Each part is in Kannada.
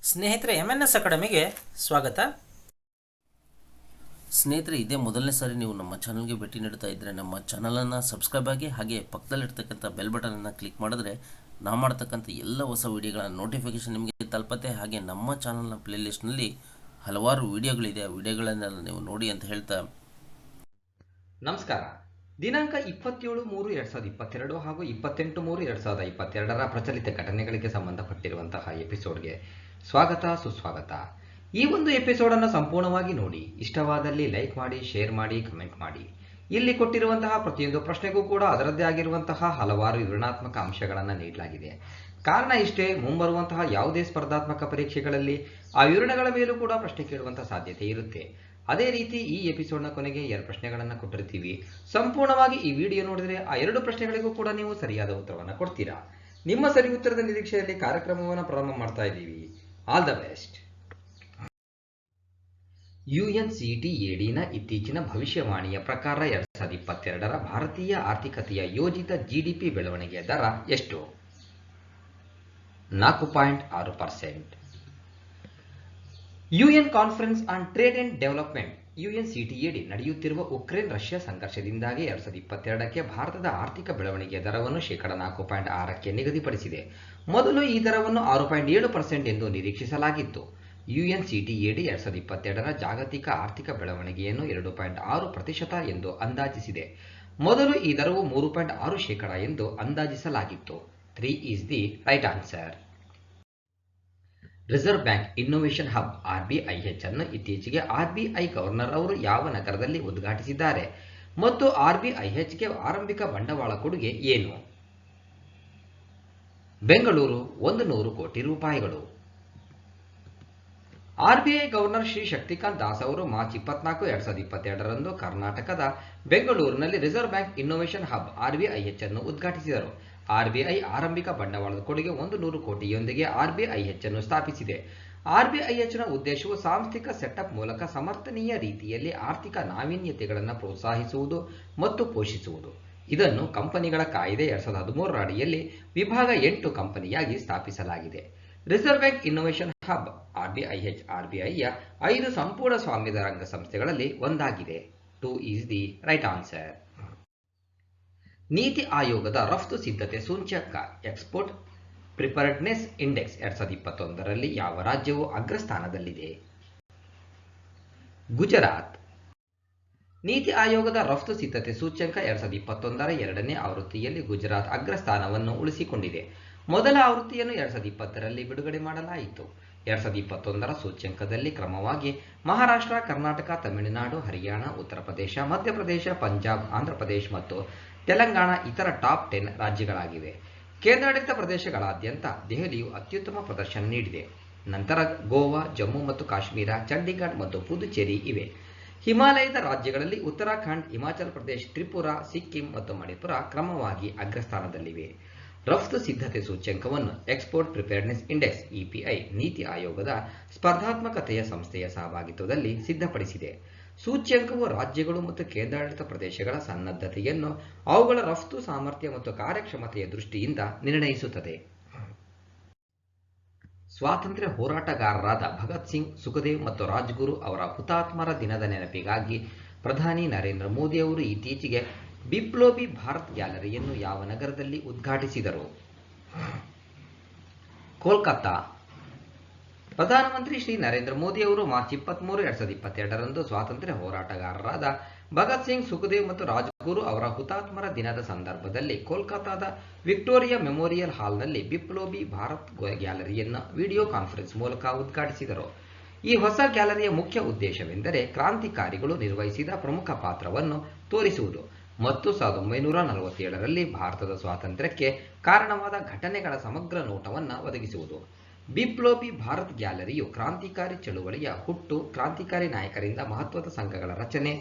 ಸ್ನೇಹಿತರೆ MNS ಅಕಾಡೆಮಿಗೆ ಸ್ವಾಗತ. ಸ್ನೇಹಿತರೆ, ಇದೇ ಮೊದಲನೇ ಸಾರಿ ನೀವು ನಮ್ಮ ಚಾನಲ್ಗೆ ಭೇಟಿ ನೀಡ್ತಾ ಇದ್ದರೆ ನಮ್ಮ ಚಾನಲನ್ನು ಸಬ್ಸ್ಕ್ರೈಬ್ ಆಗಿ, ಹಾಗೆ ಪಕ್ಕದಲ್ಲಿರ್ತಕ್ಕಂಥ ಬೆಲ್ ಬಟನನ್ನು ಕ್ಲಿಕ್ ಮಾಡಿದ್ರೆ ನಾವು ಮಾಡ್ತಕ್ಕಂಥ ಎಲ್ಲ ಹೊಸ ವಿಡಿಯೋಗಳ ನೋಟಿಫಿಕೇಷನ್ ನಿಮಗೆ ತಲುಪತ್ತೆ. ಹಾಗೆ ನಮ್ಮ ಚಾನಲ್ನ ಪ್ಲೇಲಿಸ್ಟ್ನಲ್ಲಿ ಹಲವಾರು ವಿಡಿಯೋಗಳಿದೆ, ಆ ವಿಡಿಯೋಗಳನ್ನೆಲ್ಲ ನೀವು ನೋಡಿ ಅಂತ ಹೇಳ್ತಾ ನಮಸ್ಕಾರ. ದಿನಾಂಕ 27/3/2022 ಹಾಗೂ 28/3/2022 ಪ್ರಚಲಿತ ಘಟನೆಗಳಿಗೆ ಸಂಬಂಧಪಟ್ಟಿರುವಂತಹ ಎಪಿಸೋಡ್ಗೆ ಸ್ವಾಗತ, ಸುಸ್ವಾಗತ. ಈ ಒಂದು ಎಪಿಸೋಡ್ ಅನ್ನು ಸಂಪೂರ್ಣವಾಗಿ ನೋಡಿ. ಇಷ್ಟವಾದಲ್ಲಿ ಲೈಕ್ ಮಾಡಿ, ಶೇರ್ ಮಾಡಿ, ಕಮೆಂಟ್ ಮಾಡಿ. ಇಲ್ಲಿ ಕೊಟ್ಟಿರುವಂತಹ ಪ್ರತಿಯೊಂದು ಪ್ರಶ್ನೆಗೂ ಕೂಡ ಅದರದ್ದೇ ಆಗಿರುವಂತಹ ಹಲವಾರು ವಿವರಣಾತ್ಮಕ ಅಂಶಗಳನ್ನು ನೀಡಲಾಗಿದೆ. ಕಾರಣ ಇಷ್ಟೇ, ಮುಂಬರುವಂತಹ ಯಾವುದೇ ಸ್ಪರ್ಧಾತ್ಮಕ ಪರೀಕ್ಷೆಗಳಲ್ಲಿ ಆ ವಿವರಣೆಗಳ ಮೇಲೂ ಕೂಡ ಪ್ರಶ್ನೆ ಕೇಳುವಂತಹ ಸಾಧ್ಯತೆ ಇರುತ್ತೆ. ಅದೇ ರೀತಿ ಈ ಎಪಿಸೋಡ್ನ ಕೊನೆಗೆ 2 ಪ್ರಶ್ನೆಗಳನ್ನು ಕೊಟ್ಟಿರ್ತೀವಿ. ಸಂಪೂರ್ಣವಾಗಿ ಈ ವಿಡಿಯೋ ನೋಡಿದರೆ ಆ 2 ಪ್ರಶ್ನೆಗಳಿಗೂ ಕೂಡ ನೀವು ಸರಿಯಾದ ಉತ್ತರವನ್ನು ಕೊಡ್ತೀರಾ. ನಿಮ್ಮ ಸರಿ ಉತ್ತರದ ನಿರೀಕ್ಷೆಯಲ್ಲಿ ಕಾರ್ಯಕ್ರಮವನ್ನು ಪ್ರಾರಂಭ ಮಾಡ್ತಾ ಇದ್ದೀವಿ. All the best. UNCTADನ ಇತ್ತೀಚಿನ ಭವಿಷ್ಯವಾಣಿಯ ಪ್ರಕಾರ 2022ರ ಭಾರತೀಯ ಆರ್ಥಿಕತೆಯ ಯೋಜಿತ GDP ಬೆಳವಣಿಗೆಯ ದರ ಎಷ್ಟು? 4.6%. UN conference on trade and development UNCTAD ನಡೆಯುತ್ತಿರುವ ಉಕ್ರೇನ್ ರಷ್ಯಾ ಸಂಘರ್ಷದಿಂದಾಗಿ 2022ಕ್ಕೆ ಭಾರತದ ಆರ್ಥಿಕ ಬೆಳವಣಿಗೆಯ ದರವನ್ನು ಶೇಕಡಾ 4.6ಕ್ಕೆ ನಿಗದಿಪಡಿಸಿದೆ. ಮೊದಲು ಈ ದರವನ್ನು 6.7% ಎಂದು ನಿರೀಕ್ಷಿಸಲಾಗಿತ್ತು. UNCTAD 2022ರ ಜಾಗತಿಕ ಆರ್ಥಿಕ ಬೆಳವಣಿಗೆಯನ್ನು 2.6% ಎಂದು ಅಂದಾಜಿಸಿದೆ. ಮೊದಲು ಈ ದರವು 3.6% ಎಂದು ಅಂದಾಜಿಸಲಾಗಿತ್ತು. 3 is the right answer. Reserve bank innovation hub RBIH ಅನ್ನು ಇತ್ತೀಚೆಗೆ RBI ಗವರ್ನರ್ ಅವರು ಯಾವ ನಗರದಲ್ಲಿ ಉದ್ಘಾಟಿಸಿದ್ದಾರೆ ಮತ್ತು RBIHಗೆ ಆರಂಭಿಕ ಬಂಡವಾಳ ಕೊಡುಗೆ ಏನು? ಬೆಂಗಳೂರು 100 ಕೋಟಿ ರೂಪಾಯಿಗಳು. RBI ಗವರ್ನರ್ ಶ್ರೀ ಶಕ್ತಿಕಾಂತ್ ದಾಸ್ ಅವರು ಮಾರ್ಚ್ 24, 2022ರಂದು ಕರ್ನಾಟಕದ ಬೆಂಗಳೂರಿನಲ್ಲಿ reserve bank innovation hub RBIH ಅನ್ನು ಉದ್ಘಾಟಿಸಿದರು. RBI ಆರಂಭಿಕ ಬಂಡವಾಳದ ಕೊಡುಗೆ 100 ಕೋಟಿಯೊಂದಿಗೆ RBIH ಅನ್ನು ಸ್ಥಾಪಿಸಿದೆ. RBIHನ ಉದ್ದೇಶವು ಸಾಂಸ್ಥಿಕ ಸೆಟಪ್ ಮೂಲಕ ಸಮರ್ಥನೀಯ ರೀತಿಯಲ್ಲಿ ಆರ್ಥಿಕ ನಾವೀನ್ಯತೆಗಳನ್ನು ಪ್ರೋತ್ಸಾಹಿಸುವುದು ಮತ್ತು ಪೋಷಿಸುವುದು. ಇದನ್ನು ಕಂಪನಿಗಳ ಕಾಯ್ದೆ 2013ರ ಅಡಿಯಲ್ಲಿ ವಿಭಾಗ 8 ಕಂಪನಿಯಾಗಿ ಸ್ಥಾಪಿಸಲಾಗಿದೆ. Reserve bank innovation hub RBIH RBIಯ 5 ಸಂಪೂರ್ಣ ಸ್ವಾಮ್ಯದ ರಂಗ ಸಂಸ್ಥೆಗಳಲ್ಲಿ ಒಂದಾಗಿದೆ. 2 ಈಸ್ ದಿ ರೈಟ್ ಆನ್ಸರ್. ನೀತಿ ಆಯೋಗದ ರಫ್ತು ಸಿದ್ಧತೆ ಸೂಚ್ಯಂಕ ಎಕ್ಸ್ಪೋರ್ಟ್ ಪ್ರಿಪೇರ್ಡ್ನೆಸ್ ಇಂಡೆಕ್ಸ್ 2021ರಲ್ಲಿ ಯಾವ ರಾಜ್ಯವು ಅಗ್ರಸ್ಥಾನದಲ್ಲಿದೆ? ಗುಜರಾತ್. ನೀತಿ ಆಯೋಗದ ರಫ್ತು ಸಿದ್ಧತೆ ಸೂಚ್ಯಂಕ 2021ರ 2ನೇ ಆವೃತ್ತಿಯಲ್ಲಿ ಗುಜರಾತ್ ಅಗ್ರಸ್ಥಾನವನ್ನು ಉಳಿಸಿಕೊಂಡಿದೆ. ಮೊದಲ ಆವೃತ್ತಿಯನ್ನು 2020ರಲ್ಲಿ ಬಿಡುಗಡೆ ಮಾಡಲಾಯಿತು. 2021ರ ಸೂಚ್ಯಂಕದಲ್ಲಿ ಕ್ರಮವಾಗಿ ಮಹಾರಾಷ್ಟ್ರ, ಕರ್ನಾಟಕ, ತಮಿಳುನಾಡು, ಹರಿಯಾಣ, ಉತ್ತರ ಪ್ರದೇಶ, ಮಧ್ಯಪ್ರದೇಶ, ಪಂಜಾಬ್, ಆಂಧ್ರಪ್ರದೇಶ ಮತ್ತು ತೆಲಂಗಾಣ ಇತರ ಟಾಪ್ 10 ರಾಜ್ಯಗಳಾಗಿವೆ. ಕೇಂದ್ರಾಡಳಿತ ಪ್ರದೇಶಗಳಾದ್ಯಂತ ದೆಹಲಿಯು ಅತ್ಯುತ್ತಮ ಪ್ರದರ್ಶನ ನೀಡಿದೆ. ನಂತರ ಗೋವಾ, ಜಮ್ಮು ಮತ್ತು ಕಾಶ್ಮೀರ, ಚಂಡೀಗಢ ಮತ್ತು ಪುದುಚೇರಿ ಇವೆ. ಹಿಮಾಲಯದ ರಾಜ್ಯಗಳಲ್ಲಿ ಉತ್ತರಾಖಂಡ್, ಹಿಮಾಚಲ ಪ್ರದೇಶ, ತ್ರಿಪುರಾ, ಸಿಕ್ಕಿಂ ಮತ್ತು ಮಣಿಪುರ ಕ್ರಮವಾಗಿ ಅಗ್ರಸ್ಥಾನದಲ್ಲಿವೆ. ರಫ್ತು ಸಿದ್ಧತೆ ಸೂಚ್ಯಂಕವನ್ನು ಎಕ್ಸ್ಪೋರ್ಟ್ ಪ್ರಿಪೇರ್ಡ್ನೆಸ್ ಇಂಡೆಕ್ಸ್ EPI ನೀತಿ ಆಯೋಗದ ಸ್ಪರ್ಧಾತ್ಮಕತೆಯ ಸಂಸ್ಥೆಯ ಸಹಭಾಗಿತ್ವದಲ್ಲಿ ಸಿದ್ಧಪಡಿಸಿದೆ. ಸೂಚ್ಯಂಕವು ರಾಜ್ಯಗಳು ಮತ್ತು ಕೇಂದ್ರಾಡಳಿತ ಪ್ರದೇಶಗಳ ಸನ್ನದ್ಧತೆಯನ್ನು ಅವುಗಳ ರಫ್ತು ಸಾಮರ್ಥ್ಯ ಮತ್ತು ಕಾರ್ಯಕ್ಷಮತೆಯ ದೃಷ್ಟಿಯಿಂದ ನಿರ್ಣಯಿಸುತ್ತದೆ. ಸ್ವಾತಂತ್ರ್ಯ ಹೋರಾಟಗಾರರಾದ ಭಗತ್ ಸಿಂಗ್, ಸುಖದೇವ್ ಮತ್ತು ರಾಜ್ಗುರು ಅವರ ಹುತಾತ್ಮರ ದಿನದ ನೆನಪಿಗಾಗಿ ಪ್ರಧಾನಿ ನರೇಂದ್ರ ಮೋದಿ ಅವರು ಇತ್ತೀಚೆಗೆ ಬಿಪ್ಲೋಬಿ ಭಾರತ್ ಗ್ಯಾಲರಿಯನ್ನು ಯಾವ ನಗರದಲ್ಲಿ ಉದ್ಘಾಟಿಸಿದರು? ಕೋಲ್ಕತ್ತಾ. ಪ್ರಧಾನಮಂತ್ರಿ ಶ್ರೀ ನರೇಂದ್ರ ಮೋದಿ ಅವರು ಮಾರ್ಚ್ 23, 2022ರಂದು ಸ್ವಾತಂತ್ರ್ಯ ಹೋರಾಟಗಾರರಾದ ಭಗತ್ ಸಿಂಗ್, ಸುಖದೇವ್ ಮತ್ತು ರಾಜ್ಗುರು ಅವರ ಹುತಾತ್ಮರ ದಿನದ ಸಂದರ್ಭದಲ್ಲಿ ಕೋಲ್ಕತ್ತಾದ ವಿಕ್ಟೋರಿಯಾ ಮೆಮೋರಿಯಲ್ ಹಾಲ್ನಲ್ಲಿ ಬಿಪ್ಲೋಬಿ ಭಾರತ್ ಗ್ಯಾಲರಿಯನ್ನು ವಿಡಿಯೋ ಕಾನ್ಫರೆನ್ಸ್ ಮೂಲಕ ಉದ್ಘಾಟಿಸಿದರು. ಈ ಹೊಸ ಗ್ಯಾಲರಿಯ ಮುಖ್ಯ ಉದ್ದೇಶವೆಂದರೆ ಕ್ರಾಂತಿಕಾರಿಗಳು ನಿರ್ವಹಿಸಿದ ಪ್ರಮುಖ ಪಾತ್ರವನ್ನು ತೋರಿಸುವುದು ಮತ್ತು 1947ರಲ್ಲಿ ಭಾರತದ ಸ್ವಾತಂತ್ರ್ಯಕ್ಕೆ ಕಾರಣವಾದ ಘಟನೆಗಳ ಸಮಗ್ರ ನೋಟವನ್ನು ಒದಗಿಸುವುದು. ಬಿಪ್ಲೋಬಿ ಭಾರತ್ ಗ್ಯಾಲರಿಯು ಕ್ರಾಂತಿಕಾರಿ ಚಳುವಳಿಯ ಹುಟ್ಟು, ಕ್ರಾಂತಿಕಾರಿ ನಾಯಕರಿಂದ ಮಹತ್ವದ ಸಂಘಗಳ ರಚನೆ,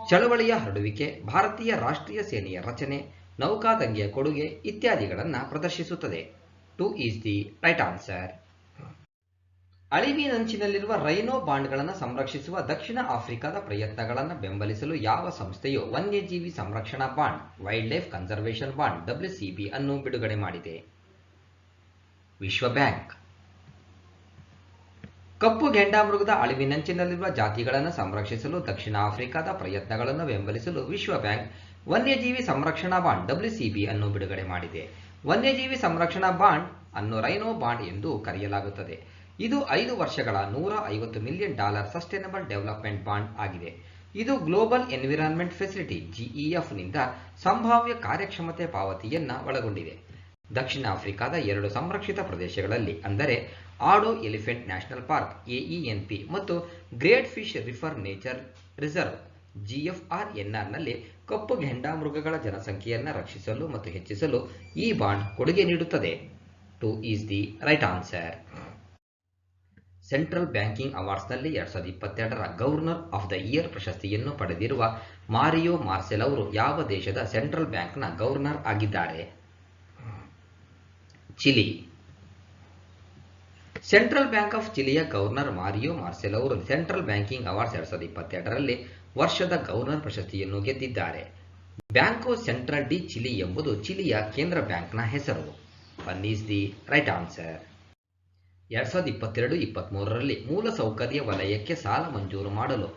ಚಳುವಳಿಯ ಹರಡುವಿಕೆ, ಭಾರತೀಯ ರಾಷ್ಟ್ರೀಯ ಸೇನೆಯ ರಚನೆ, ನೌಕಾದಂಗೆಯ ಕೊಡುಗೆ ಇತ್ಯಾದಿಗಳನ್ನು ಪ್ರದರ್ಶಿಸುತ್ತದೆ. 2 ಈಸ್ ದಿ ರೈಟ್ ಆನ್ಸರ್. ಅಳಿವಿನಂಚಿನಲ್ಲಿರುವ ರೈನೋ ಬಾಂಡ್ಗಳನ್ನು ಸಂರಕ್ಷಿಸುವ ದಕ್ಷಿಣ ಆಫ್ರಿಕಾದ ಪ್ರಯತ್ನಗಳನ್ನು ಬೆಂಬಲಿಸಲು ಯಾವ ಸಂಸ್ಥೆಯು ವನ್ಯಜೀವಿ ಸಂರಕ್ಷಣಾ bond wild life conservation bond WCB ಅನ್ನು ಬಿಡುಗಡೆ ಮಾಡಿದೆ? ವಿಶ್ವ ಬ್ಯಾಂಕ್. ಕಪ್ಪು ಗೆಂಡಾಮೃಗದ ಅಳಿವಿನಂಚಿನಲ್ಲಿರುವ ಜಾತಿಗಳನ್ನು ಸಂರಕ್ಷಿಸಲು ದಕ್ಷಿಣ ಆಫ್ರಿಕಾದ ಪ್ರಯತ್ನಗಳನ್ನು ಬೆಂಬಲಿಸಲು ವಿಶ್ವ ಬ್ಯಾಂಕ್ ವನ್ಯಜೀವಿ ಸಂರಕ್ಷಣಾ ಬಾಂಡ್ WCB ಅನ್ನು ಬಿಡುಗಡೆ ಮಾಡಿದೆ. ವನ್ಯಜೀವಿ ಸಂರಕ್ಷಣಾ ಬಾಂಡ್ ಅನ್ನು ರೈನೋ ಬಾಂಡ್ ಎಂದು ಕರೆಯಲಾಗುತ್ತದೆ. ಇದು 5 ವರ್ಷಗಳ $150 ಮಿಲಿಯನ್ ಸಸ್ಟೈನಬಲ್ ಡೆವಲಪ್ಮೆಂಟ್ ಬಾಂಡ್ ಆಗಿದೆ. ಇದು ಗ್ಲೋಬಲ್ ಎನ್ವಿರಾನ್ಮೆಂಟ್ ಫೆಸಿಲಿಟಿ GEF ನಿಂದ ಸಂಭಾವ್ಯ ಕಾರ್ಯಕ್ಷಮತೆ ಪಾವತಿಯನ್ನ ಒಳಗೊಂಡಿದೆ. ದಕ್ಷಿಣ ಆಫ್ರಿಕಾದ 2 ಸಂರಕ್ಷಿತ ಪ್ರದೇಶಗಳಲ್ಲಿ ಅಂದರೆ ಆಡೋ ಎಲಿಫೆಂಟ್ ನ್ಯಾಷನಲ್ ಪಾರ್ಕ್ AENP ಮತ್ತು great fish refer nature reserve GFRNR ನಲ್ಲಿ ಕಪ್ಪು ಗೆಂಡಾಮೃಗಗಳ ಜನಸಂಖ್ಯೆಯನ್ನು ರಕ್ಷಿಸಲು ಮತ್ತು ಹೆಚ್ಚಿಸಲು ಈ ಬಾಂಡ್ ಕೊಡುಗೆ ನೀಡುತ್ತದೆ. 2 is the right answer. Central banking ಅವಾರ್ಡ್ಸ್ನಲ್ಲಿ 2022ರ ಗವರ್ನರ್ ಆಫ್ ದ ಇಯರ್ ಪ್ರಶಸ್ತಿಯನ್ನು ಪಡೆದಿರುವ ಮಾರಿಯೋ ಮಾರ್ಸೆಲ್ ಅವರು ಯಾವ ದೇಶದ ಸೆಂಟ್ರಲ್ ಬ್ಯಾಂಕ್ನ ಗವರ್ನರ್ ಆಗಿದ್ದಾರೆ? ಚಿಲಿ. ಸೆಂಟ್ರಲ್ ಬ್ಯಾಂಕ್ ಆಫ್ ಚಿಲಿಯ ಗವರ್ನರ್ ಮಾರಿಯೋ ಮಾರ್ಸೆಲ್ ಅವರು ಸೆಂಟ್ರಲ್ ಬ್ಯಾಂಕಿಂಗ್ ಅವಾರ್ಡ್ಸ್ 2022ರಲ್ಲಿ ವರ್ಷದ ಗವರ್ನರ್ ಪ್ರಶಸ್ತಿಯನ್ನು ಗೆದ್ದಿದ್ದಾರೆ. ಬ್ಯಾಂಕೋ ಸೆಂಟ್ರಲ್ ಡಿ ಚಿಲಿ ಎಂಬುದು ಚಿಲಿಯ ಕೇಂದ್ರ ಬ್ಯಾಂಕ್ನ ಹೆಸರು. 1 is the right answer. 2022-23ರಲ್ಲಿ ಮೂಲಸೌಕರ್ಯ ವಲಯಕ್ಕೆ ಸಾಲ ಮಂಜೂರು ಮಾಡಲು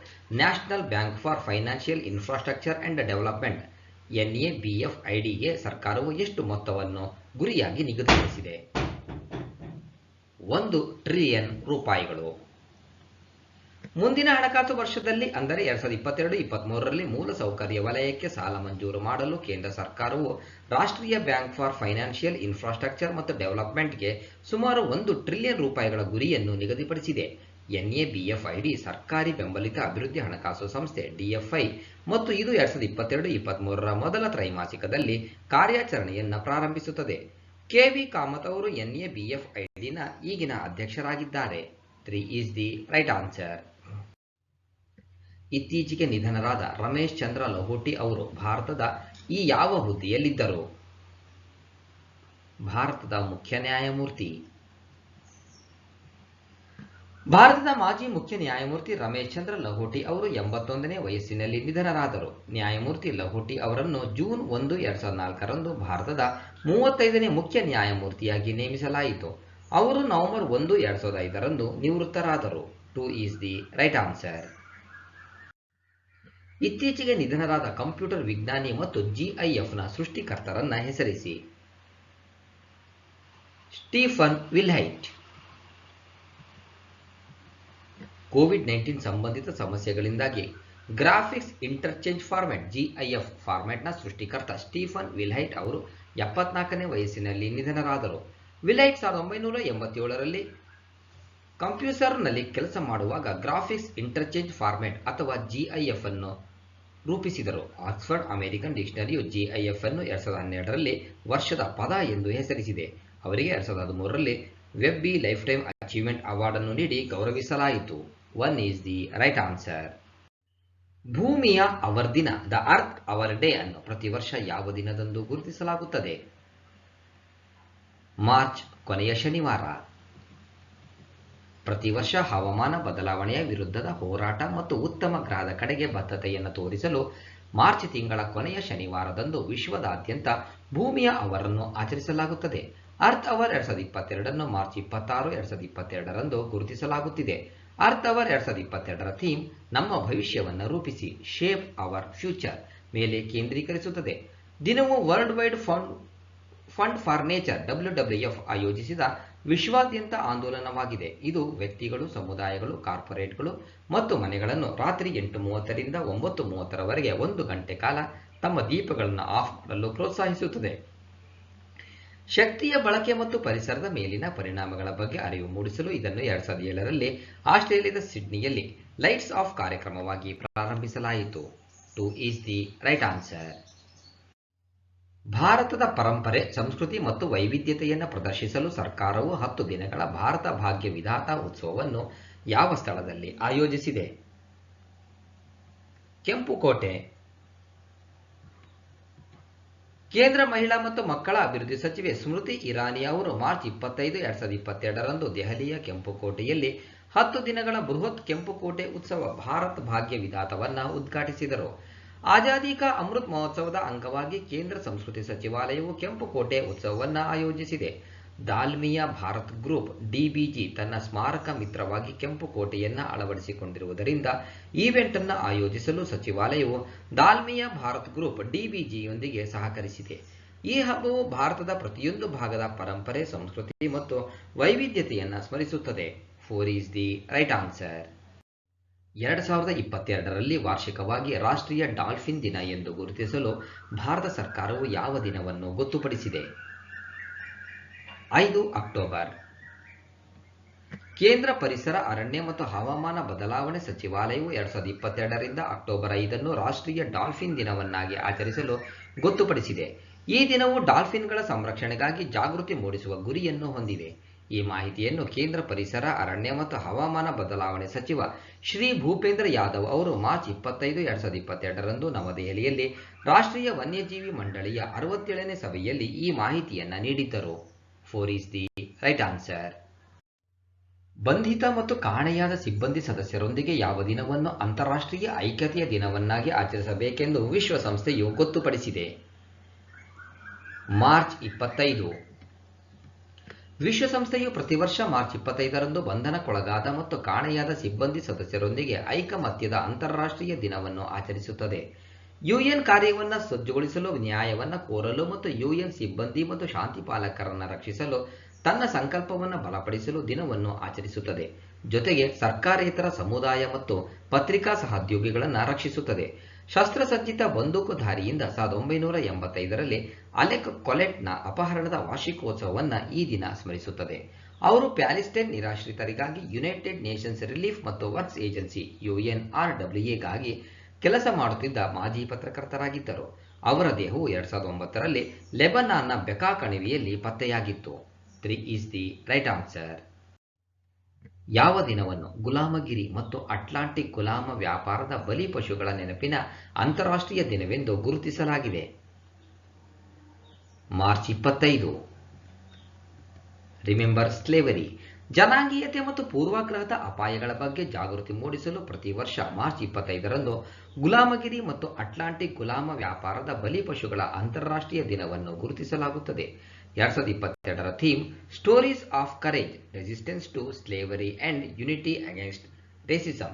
national bank for financial infrastructure and development NABFIDಗೆ ಸರ್ಕಾರವು ಎಷ್ಟು ಮೊತ್ತವನ್ನು ಗುರಿಯಾಗಿ ನಿಗದಿಪಡಿಸಿದೆ? 1 ಟ್ರಿಲಿಯನ್ ರೂಪಾಯಿಗಳು. ಮುಂದಿನ ಹಣಕಾಸು ವರ್ಷದಲ್ಲಿ ಅಂದರೆ 2022-23ರಲ್ಲಿ ಮೂಲಸೌಕರ್ಯ ವಲಯಕ್ಕೆ ಸಾಲ ಮಂಜೂರು ಮಾಡಲು ಕೇಂದ್ರ ಸರ್ಕಾರವು ರಾಷ್ಟ್ರೀಯ ಬ್ಯಾಂಕ್ ಫಾರ್ ಫೈನಾನ್ಷಿಯಲ್ ಇನ್ಫ್ರಾಸ್ಟ್ರಕ್ಚರ್ ಮತ್ತು ಡೆವಲಪ್ಮೆಂಟ್ಗೆ ಸುಮಾರು 1 ಟ್ರಿಲಿಯನ್ ರೂಪಾಯಿಗಳ ಗುರಿಯನ್ನು ನಿಗದಿಪಡಿಸಿದೆ. NABFID ಸರ್ಕಾರಿ ಬೆಂಬಲಿತ ಅಭಿವೃದ್ಧಿ ಹಣಕಾಸು ಸಂಸ್ಥೆ DFI ಮತ್ತು ಇದು 2022-23ರ ಮೊದಲ ತ್ರೈಮಾಸಿಕದಲ್ಲಿ ಕಾರ್ಯಾಚರಣೆಯನ್ನು ಪ್ರಾರಂಭಿಸುತ್ತದೆ. KV ಕಾಮತ್ ಅವರು NABFIDನ ಈಗಿನ ಅಧ್ಯಕ್ಷರಾಗಿದ್ದಾರೆ. 3 is the right answer. ಇತ್ತೀಚೆಗೆ ನಿಧನರಾದ ರಮೇಶ್ ಚಂದ್ರ ಲಹೋಟಿ ಅವರು ಭಾರತದ ಯಾವ ಹುದ್ದೆಯಲ್ಲಿದ್ದರು? ಭಾರತದ ಮುಖ್ಯ ನ್ಯಾಯಮೂರ್ತಿ. ಭಾರತದ ಮಾಜಿ ಮುಖ್ಯ ನ್ಯಾಯಮೂರ್ತಿ ರಮೇಶ್ ಚಂದ್ರ ಲಹೋಟಿ ಅವರು 81ನೇ ವಯಸ್ಸಿನಲ್ಲಿ ನಿಧನರಾದರು. ನ್ಯಾಯಮೂರ್ತಿ ಲಹೋಟಿ ಅವರನ್ನು ಜೂನ್ 1, 2004ರಂದು ಭಾರತದ 35ನೇ ಮುಖ್ಯ ನ್ಯಾಯಮೂರ್ತಿಯಾಗಿ ನೇಮಿಸಲಾಯಿತು. ಅವರು November 1, 2005ರಂದು ನಿವೃತ್ತರಾದರು. 2 is the right answer. ಇತ್ತೀಚೆಗೆ ನಿಧನರಾದ ಕಂಪ್ಯೂಟರ್ ವಿಜ್ಞಾನಿ ಮತ್ತು GIFನ ಸೃಷ್ಟಿಕರ್ತರನ್ನ ಹೆಸರಿಸಿ. ಸ್ಟೀಫನ್ ವಿಲ್ಹೈಟ್. ಕೋವಿಡ್-19 ಸಂಬಂಧಿತ ಸಮಸ್ಯೆಗಳಿಂದಾಗಿ ಗ್ರಾಫಿಕ್ಸ್ ಇಂಟರ್ಚೇಂಜ್ ಫಾರ್ಮ್ಯಾಟ್ GIF ಫಾರ್ಮ್ಯಾಟ್ನ ಸೃಷ್ಟಿಕರ್ತ ಸ್ಟೀಫನ್ ವಿಲ್ಹೈಟ್ ಅವರು 74ನೇ ವಯಸ್ಸಿನಲ್ಲಿ ನಿಧನರಾದರು. ವಿಲ್ಹೈಟ್ 1987ರಲ್ಲಿ ಕಂಪ್ಯೂಟರ್ನಲ್ಲಿ ಕೆಲಸ ಮಾಡುವಾಗ ಗ್ರಾಫಿಕ್ಸ್ ಇಂಟರ್ಚೇಂಜ್ ಫಾರ್ಮ್ಯಾಟ್ ಅಥವಾ GIF ಅನ್ನು ರೂಪಿಸಿದರು. ಆಕ್ಸ್ಫರ್ಡ್ ಅಮೆರಿಕನ್ ಡಿಕ್ಷನರಿಯು GIF ಅನ್ನು 2012ರಲ್ಲಿ ವರ್ಷದ ಪದ ಎಂದು ಹೆಸರಿಸಿದೆ. ಅವರಿಗೆ 2013ರಲ್ಲಿ ವೆಬ್ಬಿ ಲೈಫ್ ಟೈಮ್ ಅಚೀವ್ಮೆಂಟ್ ಅವಾರ್ಡ್ ಅನ್ನು ನೀಡಿ ಗೌರವಿಸಲಾಯಿತು. 1 is the right answer. ಭೂಮಿಯ ಅವರ್ ದಿನ ದ ಅರ್ತ್ ಅವರ್ ಡೇ ಅನ್ನು ಪ್ರತಿ ವರ್ಷ ಯಾವ ದಿನದಂದು ಗುರುತಿಸಲಾಗುತ್ತದೆ? ಮಾರ್ಚ್ ಕೊನೆಯ ಶನಿವಾರ. ಪ್ರತಿ ವರ್ಷ ಹವಾಮಾನ ಬದಲಾವಣೆಯ ವಿರುದ್ಧದ ಹೋರಾಟ ಮತ್ತು ಉತ್ತಮ ಗ್ರಹದ ಕಡೆಗೆ ಬದ್ಧತೆಯನ್ನು ತೋರಿಸಲು ಮಾರ್ಚ್ ತಿಂಗಳ ಕೊನೆಯ ಶನಿವಾರದಂದು ವಿಶ್ವದಾದ್ಯಂತ ಭೂಮಿಯ ಅವರನ್ನು ಆಚರಿಸಲಾಗುತ್ತದೆ. ಅರ್ತ್ ಅವರ್ 2022ನ್ನು ಮಾರ್ಚ್ 26, 2022ರಂದು ಗುರುತಿಸಲಾಗುತ್ತಿದೆ. ಅರ್ತ್ ಅವರ್ 2022ರ ಥೀಮ್ ನಮ್ಮ ಭವಿಷ್ಯವನ್ನು ರೂಪಿಸಿ ಶೇಪ್ ಅವರ್ ಫ್ಯೂಚರ್ ಮೇಲೆ ಕೇಂದ್ರೀಕರಿಸುತ್ತದೆ. ದಿನವು world wide fund for nature WWF ಆಯೋಜಿಸಿದ ವಿಶ್ವಾದ್ಯಂತ ಆಂದೋಲನವಾಗಿದೆ. ಇದು ವ್ಯಕ್ತಿಗಳು, ಸಮುದಾಯಗಳು, ಕಾರ್ಪೊರೇಟ್ಗಳು ಮತ್ತು ಮನೆಗಳನ್ನು ರಾತ್ರಿ 8:30ರಿಂದ 9:30ರವರೆಗೆ 1 ಗಂಟೆ ಕಾಲ ತಮ್ಮ ದೀಪಗಳನ್ನು ಆಫ್ ಮಾಡಲು ಪ್ರೋತ್ಸಾಹಿಸುತ್ತದೆ. ಶಕ್ತಿಯ ಬಳಕೆ ಮತ್ತು ಪರಿಸರದ ಮೇಲಿನ ಪರಿಣಾಮಗಳ ಬಗ್ಗೆ ಅರಿವು ಮೂಡಿಸಲು ಇದನ್ನು 2007ರಲ್ಲಿ ಆಸ್ಟ್ರೇಲಿಯಾದ ಸಿಡ್ನಿಯಲ್ಲಿ ಲೈಟ್ಸ್ ಆಫ್ ಕಾರ್ಯಕ್ರಮವಾಗಿ ಪ್ರಾರಂಭಿಸಲಾಯಿತು. 2 is the right answer. ಭಾರತದ ಪರಂಪರೆ, ಸಂಸ್ಕೃತಿ ಮತ್ತು ವೈವಿಧ್ಯತೆಯನ್ನು ಪ್ರದರ್ಶಿಸಲು ಸರ್ಕಾರವು 10 ದಿನಗಳ ಭಾರತ ಭಾಗ್ಯ ವಿಧಾತ ಉತ್ಸವವನ್ನು ಯಾವ ಸ್ಥಳದಲ್ಲಿ ಆಯೋಜಿಸಿದೆ? ಕೆಂಪುಕೋಟೆ. ಕೇಂದ್ರ ಮಹಿಳಾ ಮತ್ತು ಮಕ್ಕಳ ಅಭಿವೃದ್ಧಿ ಸಚಿವೆ ಸ್ಮೃತಿ ಇರಾನಿ ಅವರು ಮಾರ್ಚ್ 25, 2022ರಂದು ದೆಹಲಿಯ ಕೆಂಪುಕೋಟೆಯಲ್ಲಿ 10 ದಿನಗಳ ಬೃಹತ್ ಕೆಂಪುಕೋಟೆ ಉತ್ಸವ ಭಾರತ್ ಭಾಗ್ಯ ವಿಧಾತವನ್ನು ಉದ್ಘಾಟಿಸಿದರು. ಆಜಾದಿ ಕಾ ಅಮೃತ್ ಮಹೋತ್ಸವದ ಅಂಗವಾಗಿ ಕೇಂದ್ರ ಸಂಸ್ಕೃತಿ ಸಚಿವಾಲಯವು ಕೆಂಪುಕೋಟೆ ಉತ್ಸವವನ್ನು ಆಯೋಜಿಸಿದೆ. ದಾಲ್ಮಿಯಾ ಭಾರತ್ ಗ್ರೂಪ್ ಡಿಬಿಜಿ ತನ್ನ ಸ್ಮಾರಕ ಮಿತ್ರವಾಗಿ ಕೆಂಪು ಕೋಟೆಯನ್ನು ಅಳವಡಿಸಿಕೊಂಡಿರುವುದರಿಂದ ಈವೆಂಟ್ ಅನ್ನು ಆಯೋಜಿಸಲು ಸಚಿವಾಲಯವು ದಾಲ್ಮಿಯಾ ಭಾರತ್ ಗ್ರೂಪ್ ಡಿಬಿಜಿಯೊಂದಿಗೆ ಸಹಕರಿಸಿದೆ. ಈ ಹಬ್ಬವು ಭಾರತದ ಪ್ರತಿಯೊಂದು ಭಾಗದ ಪರಂಪರೆ, ಸಂಸ್ಕೃತಿ ಮತ್ತು ವೈವಿಧ್ಯತೆಯನ್ನು ಸ್ಮರಿಸುತ್ತದೆ. 4 ಈಸ್ ದಿ ರೈಟ್ ಆನ್ಸರ್. 2022ರಲ್ಲಿ ವಾರ್ಷಿಕವಾಗಿ ರಾಷ್ಟ್ರೀಯ ಡಾಲ್ಫಿನ್ ದಿನ ಎಂದು ಗುರುತಿಸಲು ಭಾರತ ಸರ್ಕಾರವು ಯಾವ ದಿನವನ್ನು ಗೊತ್ತುಪಡಿಸಿದೆ? 5 ಅಕ್ಟೋಬರ್. ಕೇಂದ್ರ ಪರಿಸರ, ಅರಣ್ಯ ಮತ್ತು ಹವಾಮಾನ ಬದಲಾವಣೆ ಸಚಿವಾಲಯವು 2022ರಿಂದ ಅಕ್ಟೋಬರ್ 5 ರಾಷ್ಟ್ರೀಯ ಡಾಲ್ಫಿನ್ ದಿನವನ್ನಾಗಿ ಆಚರಿಸಲು ಗೊತ್ತುಪಡಿಸಿದೆ. ಈ ದಿನವು ಡಾಲ್ಫಿನ್ಗಳ ಸಂರಕ್ಷಣೆಗಾಗಿ ಜಾಗೃತಿ ಮೂಡಿಸುವ ಗುರಿಯನ್ನು ಹೊಂದಿದೆ. ಈ ಮಾಹಿತಿಯನ್ನು ಕೇಂದ್ರ ಪರಿಸರ, ಅರಣ್ಯ ಮತ್ತು ಹವಾಮಾನ ಬದಲಾವಣೆ ಸಚಿವ ಶ್ರೀ ಭೂಪೇಂದ್ರ ಯಾದವ್ ಅವರು ಮಾರ್ಚ್ 25, 2022ರಂದು ನವದೆಹಲಿಯಲ್ಲಿ ರಾಷ್ಟ್ರೀಯ ವನ್ಯಜೀವಿ ಮಂಡಳಿಯ 67ನೇ ಸಭೆಯಲ್ಲಿ ಈ ಮಾಹಿತಿಯನ್ನು ನೀಡಿದ್ದರು. 4 ಈಸ್ ದಿ ರೈಟ್ ಆನ್ಸರ್. ಬಂಧಿತ ಮತ್ತು ಕಾಣೆಯಾದ ಸಿಬ್ಬಂದಿ ಸದಸ್ಯರೊಂದಿಗೆ ಯಾವ ದಿನವನ್ನು ಅಂತಾರಾಷ್ಟ್ರೀಯ ಐಕ್ಯತೆಯ ದಿನವನ್ನಾಗಿ ಆಚರಿಸಬೇಕೆಂದು ವಿಶ್ವಸಂಸ್ಥೆಯು ಗೊತ್ತುಪಡಿಸಿದೆ? ಮಾರ್ಚ್ 25. ವಿಶ್ವಸಂಸ್ಥೆಯು ಪ್ರತಿ ವರ್ಷ ಮಾರ್ಚ್ 25ರಂದು ಬಂಧನಕ್ಕೊಳಗಾದ ಮತ್ತು ಕಾಣೆಯಾದ ಸಿಬ್ಬಂದಿ ಸದಸ್ಯರೊಂದಿಗೆ ಐಕಮತ್ಯದ ಅಂತಾರಾಷ್ಟ್ರೀಯ ದಿನವನ್ನು ಆಚರಿಸುತ್ತದೆ. ಯುಎನ್ ಕಾರ್ಯವನ್ನು ಸಜ್ಜುಗೊಳಿಸಲು, ನ್ಯಾಯವನ್ನು ಕೋರಲು ಮತ್ತು ಯುಎನ್ ಸಿಬ್ಬಂದಿ ಮತ್ತು ಶಾಂತಿ ಪಾಲಕರನ್ನು ರಕ್ಷಿಸಲು ತನ್ನ ಸಂಕಲ್ಪವನ್ನು ಬಲಪಡಿಸಲು ದಿನವನ್ನು ಆಚರಿಸುತ್ತದೆ. ಜೊತೆಗೆ ಸರ್ಕಾರೇತರ ಸಮುದಾಯ ಮತ್ತು ಪತ್ರಿಕಾ ಸಹೋದ್ಯೋಗಿಗಳನ್ನು ರಕ್ಷಿಸುತ್ತದೆ. ಶಸ್ತ್ರಸಜ್ಜಿತ ಬಂದೂಕುಧಾರಿಯಿಂದ 1985ರಲ್ಲಿ ಅಲೆಕ್ ಕೊಲೆಟ್ನ ಅಪಹರಣದ ವಾರ್ಷಿಕೋತ್ಸವವನ್ನು ಈ ದಿನ ಸ್ಮರಿಸುತ್ತದೆ. ಅವರು ಪ್ಯಾಲೆಸ್ಟೈನ್ ನಿರಾಶ್ರಿತರಿಗಾಗಿ ಯುನೈಟೆಡ್ ನೇಷನ್ಸ್ ರಿಲೀಫ್ ಮತ್ತು ವರ್ಕ್ಸ್ ಏಜೆನ್ಸಿ UNRWAಗಾಗಿ ಕೆಲಸ ಮಾಡುತ್ತಿದ್ದ ಮಾಜಿ ಪತ್ರಕರ್ತರಾಗಿದ್ದರು. ಅವರ ದೇಹವು 2009ರಲ್ಲಿ ಲೆಬನಾನ್ನ ಬೆಕಾ ಕಣಿವೆಯಲ್ಲಿ ಪತ್ತೆಯಾಗಿತ್ತು. 3 ಈಸ್ ದಿ ರೈಟ್ ಆನ್ಸರ್. ಯಾವ ದಿನವನ್ನು ಗುಲಾಮಗಿರಿ ಮತ್ತು ಅಟ್ಲಾಂಟಿಕ್ ಗುಲಾಮ ವ್ಯಾಪಾರದ ಬಲಿಪಶುಗಳ ನೆನಪಿನ ಅಂತಾರಾಷ್ಟ್ರೀಯ ದಿನವೆಂದು ಗುರುತಿಸಲಾಗಿದೆ? ಮಾರ್ಚ್ 25. Remember slavery. ಜನಾಂಗೀಯತೆ ಮತ್ತು ಪೂರ್ವಾಗ್ರಹದ ಅಪಾಯಗಳ ಬಗ್ಗೆ ಜಾಗೃತಿ ಮೂಡಿಸಲು ಪ್ರತಿ ವರ್ಷ ಮಾರ್ಚ್ 25ರಂದು ಗುಲಾಮಗಿರಿ ಮತ್ತು ಅಟ್ಲಾಂಟಿಕ್ ಗುಲಾಮ ವ್ಯಾಪಾರದ ಬಲಿಪಶುಗಳ ಅಂತಾರಾಷ್ಟ್ರೀಯ ದಿನವನ್ನು ಗುರುತಿಸಲಾಗುತ್ತದೆ. 2022ರ theme stories of courage, resistance to slavery and unity against racism.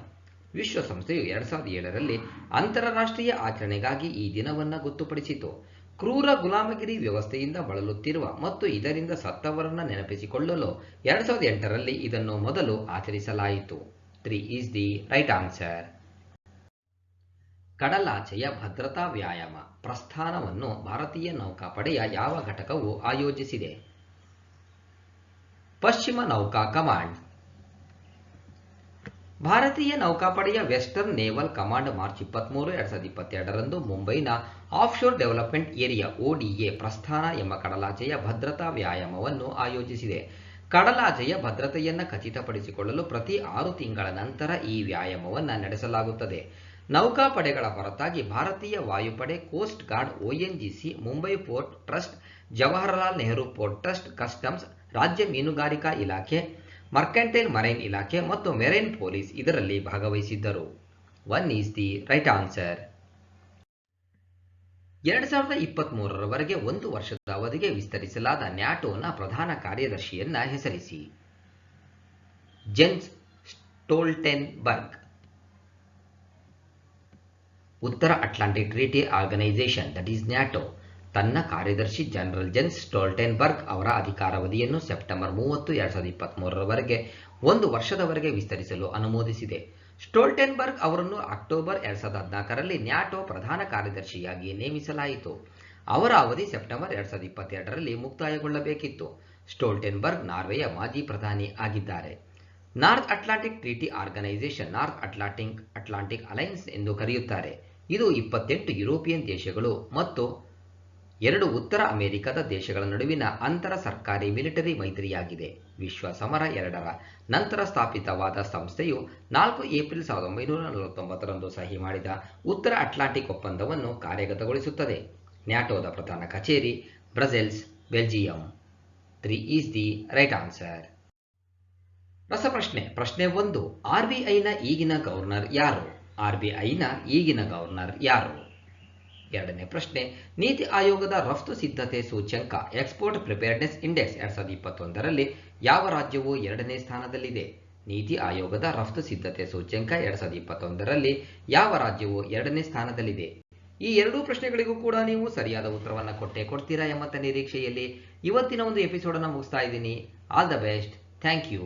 ವಿಶ್ವಸಂಸ್ಥೆಯು 2007ರಲ್ಲಿ ಅಂತಾರಾಷ್ಟ್ರೀಯ ಆಚರಣೆಗಾಗಿ ಈ ದಿನವನ್ನು ಗೊತ್ತುಪಡಿಸಿತು. ಕ್ರೂರ ಗುಲಾಮಗಿರಿ ವ್ಯವಸ್ಥೆಯಿಂದ ಬಳಲುತ್ತಿರುವ ಮತ್ತು ಇದರಿಂದ ಸತ್ತವರನ್ನು ನೆನಪಿಸಿಕೊಳ್ಳಲು 2008ರಲ್ಲಿ ಇದನ್ನು ಮೊದಲು ಆಚರಿಸಲಾಯಿತು. 3 ಈಸ್ ದಿ ರೈಟ್ ಆನ್ಸರ್. ಕಡಲಾಚೆಯ ಭದ್ರತಾ ವ್ಯಾಯಾಮ ಪ್ರಸ್ಥಾನವನ್ನು ಭಾರತೀಯ ನೌಕಾಪಡೆಯ ಯಾವ ಘಟಕವು ಆಯೋಜಿಸಿದೆ? ಪಶ್ಚಿಮ ನೌಕಾ ಕಮಾಂಡ್. ಭಾರತೀಯ ನೌಕಾಪಡೆಯ ವೆಸ್ಟರ್ನ್ ನೇವಲ್ ಕಮಾಂಡ್ ಮಾರ್ಚ್ 23, 2022ರಂದು ಮುಂಬೈನ ಆಫ್ಶೋರ್ ಡೆವಲಪ್ಮೆಂಟ್ ಏರಿಯಾ ODA ಪ್ರಸ್ಥಾನ ಎಂಬ ಕಡಲಾಚೆಯ ಭದ್ರತಾ ವ್ಯಾಯಾಮವನ್ನು ಆಯೋಜಿಸಿದೆ. ಕಡಲಾಚೆಯ ಭದ್ರತೆಯನ್ನು ಖಚಿತಪಡಿಸಿಕೊಳ್ಳಲು ಪ್ರತಿ 6 ತಿಂಗಳ ನಂತರ ಈ ವ್ಯಾಯಾಮವನ್ನು ನಡೆಸಲಾಗುತ್ತದೆ. ನೌಕಾಪಡೆಗಳ ಹೊರತಾಗಿ ಭಾರತೀಯ ವಾಯುಪಡೆ, coast guard, ONGC, Mumbai port trust, Jawaharlal Nehru port trust, customs, ರಾಜ್ಯ ಮೀನುಗಾರಿಕಾ ಇಲಾಖೆ, ಮರ್ಕೆಂಟೈಲ್ ಮರೈನ್ ಇಲಾಖೆ ಮತ್ತು ಮೆರೈನ್ ಪೊಲೀಸ್ ಇದರಲ್ಲಿ ಭಾಗವಹಿಸಿದ್ದರು. 1 ಈಸ್ ದಿ ರೈಟ್ ಆನ್ಸರ್. 2023ರವರೆಗೆ 1 ವರ್ಷದ ಅವಧಿಗೆ ವಿಸ್ತರಿಸಲಾದ ನ್ಯಾಟೋನ ಪ್ರಧಾನ ಕಾರ್ಯದರ್ಶಿಯನ್ನ ಹೆಸರಿಸಿ? Jens Stoltenberg. ಉತ್ತರ Atlantic treaty organisation that is NATO ತನ್ನ ಕಾರ್ಯದರ್ಶಿ ಜನರಲ್ ಜೆನ್ಸ್ ಸ್ಟೋಲ್ಟೆನ್ಬರ್ಗ್ ಅವರ ಅಧಿಕಾರಾವಧಿಯನ್ನು ಸೆಪ್ಟೆಂಬರ್ 30, 2023ರವರೆಗೆ 1 ವರ್ಷದವರೆಗೆ ವಿಸ್ತರಿಸಲು ಅನುಮೋದಿಸಿದೆ. ಸ್ಟೋಲ್ಟೆನ್ಬರ್ಗ್ ಅವರನ್ನು ಅಕ್ಟೋಬರ್ 2014ರಲ್ಲಿ ನ್ಯಾಟೋ ಪ್ರಧಾನ ಕಾರ್ಯದರ್ಶಿಯಾಗಿ ನೇಮಿಸಲಾಯಿತು. ಅವರ ಅವಧಿ ಸೆಪ್ಟೆಂಬರ್ 2022ರಲ್ಲಿ ಮುಕ್ತಾಯಗೊಳ್ಳಬೇಕಿತ್ತು. ಸ್ಟೋಲ್ಟೆನ್ಬರ್ಗ್ ನಾರ್ವೆಯ ಮಾಜಿ ಪ್ರಧಾನಿ ಆಗಿದ್ದಾರೆ. North Atlantic treaty Organisation North Atlantic Alliance ಎಂದು ಕರೆಯುತ್ತಾರೆ. ಇದು 28 ಯುರೋಪಿಯನ್ ದೇಶಗಳು ಮತ್ತು 2 ಉತ್ತರ ಅಮೆರಿಕದ ದೇಶಗಳ ನಡುವಿನ ಅಂತರ ಸರ್ಕಾರಿ ಮಿಲಿಟರಿ ಮೈತ್ರಿಯಾಗಿದೆ. ವಿಶ್ವ ಸಮರ 2ರ ನಂತರ ಸ್ಥಾಪಿತವಾದ ಸಂಸ್ಥೆಯು 4 ಏಪ್ರಿಲ್ 1949ರಂದು ಸಹಿ ಮಾಡಿದ ಉತ್ತರ ಅಟ್ಲಾಂಟಿಕ್ ಒಪ್ಪಂದವನ್ನು ಕಾರ್ಯಗತಗೊಳಿಸುತ್ತದೆ. ನ್ಯಾಟೋದ ಪ್ರಧಾನ ಕಚೇರಿ Brussels, Belgium. 3 is the right answer. ರಸಪ್ರಶ್ನೆ ಪ್ರಶ್ನೆ 1. RBIನ ಈಗಿನ ಗವರ್ನರ್ ಯಾರು? RBIನ ಈಗಿನ ಗವರ್ನರ್ ಯಾರು? ಎರಡನೇ ಪ್ರಶ್ನೆ, ನೀತಿ ಆಯೋಗದ ರಫ್ತು ಸಿದ್ಧತೆ ಸೂಚ್ಯಂಕ ಎಕ್ಸ್ಪೋರ್ಟ್ ಪ್ರಿಪೇರ್ಡ್ನೆಸ್ ಇಂಡೆಕ್ಸ್ 2021ರಲ್ಲಿ ಯಾವ ರಾಜ್ಯವು 2ನೇ ಸ್ಥಾನದಲ್ಲಿದೆ? ನೀತಿ ಆಯೋಗದ ರಫ್ತು ಸಿದ್ಧತೆ ಸೂಚ್ಯಂಕ 2021ರಲ್ಲಿ ಯಾವ ರಾಜ್ಯವು 2ನೇ ಸ್ಥಾನದಲ್ಲಿದೆ? ಈ ಎರಡೂ ಪ್ರಶ್ನೆಗಳಿಗೂ ಕೂಡ ನೀವು ಸರಿಯಾದ ಉತ್ತರವನ್ನು ಕೊಡ್ತೀರಾ ಎಂಬಂತ ನಿರೀಕ್ಷೆಯಲ್ಲಿ ಇವತ್ತಿನ ಒಂದು ಎಪಿಸೋಡನ್ನು ಮುಗಿಸ್ತಾ ಇದ್ದೀನಿ. All the best. Thank you.